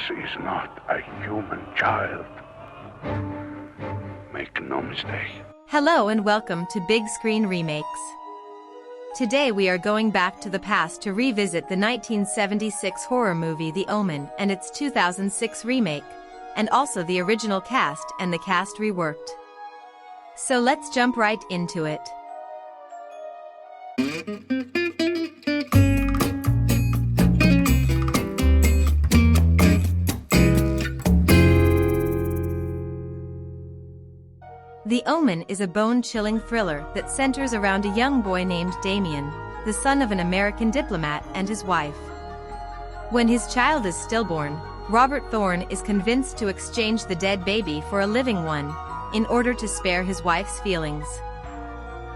This is not a human child. Make no mistake. Hello and welcome to Big Screen Remakes. Today we are going back to the past to revisit the 1976 horror movie The Omen and its 2006 remake, and also the original cast and the cast reworked. So let's jump right into it. The Omen is a bone-chilling thriller that centers around a young boy named Damien, the son of an American diplomat and his wife. When his child is stillborn, Robert Thorne is convinced to exchange the dead baby for a living one, in order to spare his wife's feelings.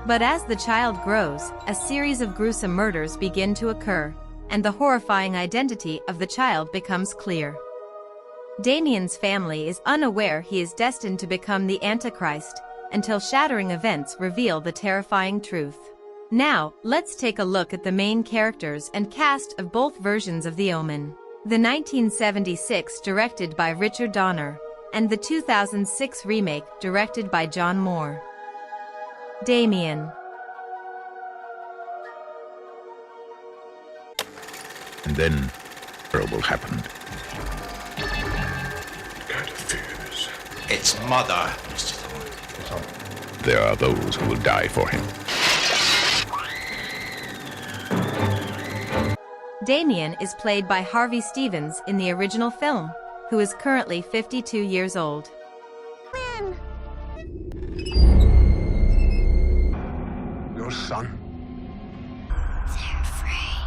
But as the child grows, a series of gruesome murders begin to occur, and the horrifying identity of the child becomes clear. Damien's family is unaware he is destined to become the Antichrist, until shattering events reveal the terrifying truth. Now, let's take a look at the main characters and cast of both versions of The Omen. The 1976 directed by Richard Donner, and the 2006 remake directed by John Moore. Damien. And then, terrible happened. Its mother, Mr. Thorne. There are those who will die for him. Damien is played by Harvey Stevens in the original film, who is currently 52 years old. Your son? They're afraid.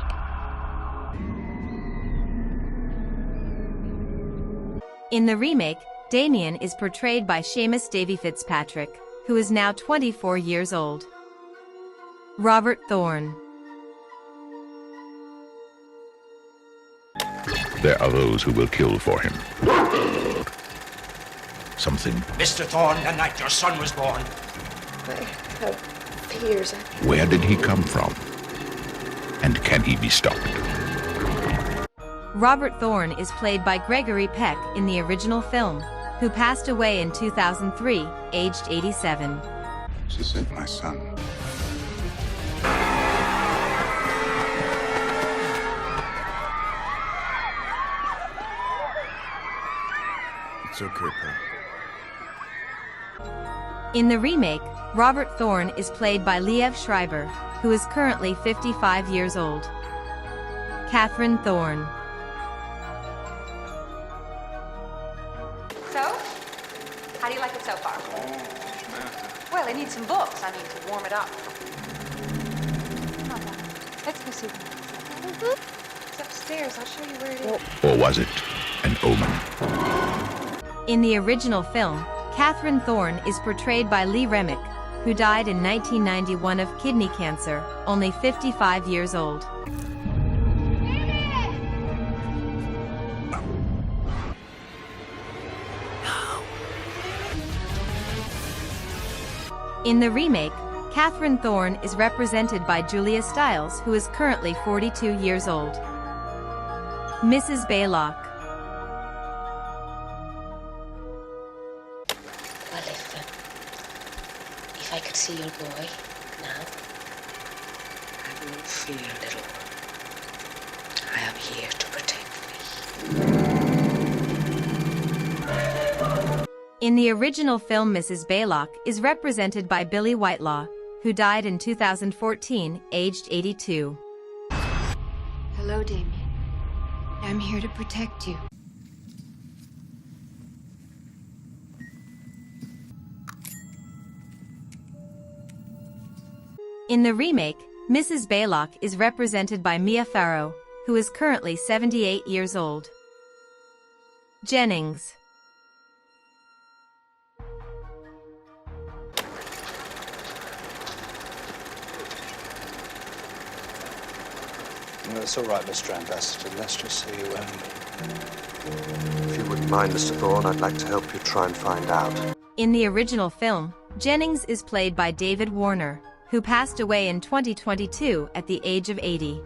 In the remake, Damien is portrayed by Seamus Davy Fitzpatrick, who is now 24 years old. Robert Thorne. There are those who will kill for him. Something. Mr. Thorne, the night your son was born. I have fears. Where did he come from? And can he be stopped? Robert Thorne is played by Gregory Peck in the original film, who passed away in 2003, aged 87. She said, my son. It's okay, Pa. In the remake, Robert Thorne is played by Liev Schreiber, who is currently 55 years old. Catherine Thorne. So, how do you like it so far? Well, it needs some books. I mean, to warm it up. Come on, let's go see them. It's upstairs. I'll show you where it is. Or was it an omen? In the original film, Catherine Thorne is portrayed by Lee Remick, who died in 1991 of kidney cancer, only 55 years old. In the remake, Catherine Thorne is represented by Julia Stiles, who is currently 42 years old. Mrs. Baylock. Well, if I could see your boy now, I will fear little. I am here to protect thee. In the original film, Mrs. Baylock is represented by Billy Whitelaw, who died in 2014, aged 82. Hello, Damien. I'm here to protect you. In the remake, Mrs. Baylock is represented by Mia Farrow, who is currently 78 years old. Jennings. No, it's all right, Mr. Ambassador. Let's just say you owe me. If you wouldn't mind, Mr. Thorne, I'd like to help you try and find out. In the original film, Jennings is played by David Warner, who passed away in 2022 at the age of 80.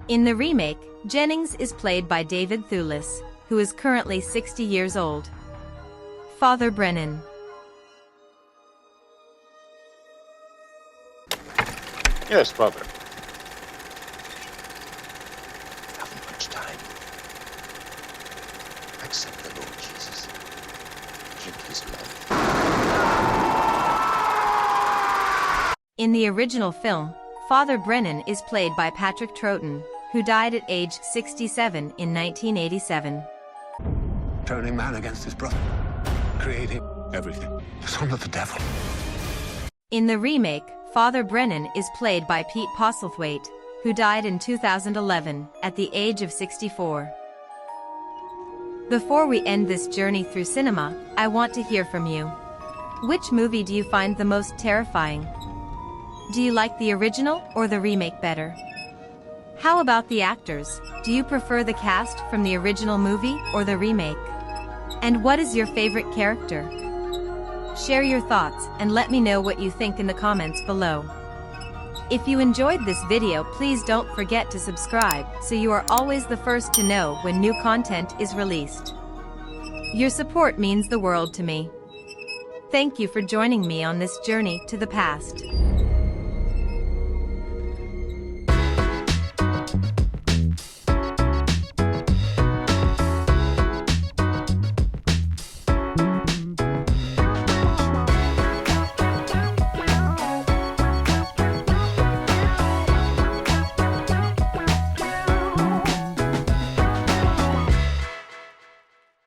In the remake, Jennings is played by David Thewlis, who is currently 60 years old. Father Brennan. Yes, Father. Haven't much time. Accept the Lord Jesus. Drink his blood. In the original film, Father Brennan is played by Patrick Troughton, who died at age 67 in 1987. Turning man against his brother. Creating everything. The son of the devil. In the remake, Father Brennan is played by Pete Postlethwaite, who died in 2011 at the age of 64. Before we end this journey through cinema, I want to hear from you. Which movie do you find the most terrifying? Do you like the original or the remake better? How about the actors? Do you prefer the cast from the original movie or the remake? And what is your favorite character? Share your thoughts and let me know what you think in the comments below. If you enjoyed this video, please don't forget to subscribe so you are always the first to know when new content is released. Your support means the world to me. Thank you for joining me on this journey to the past.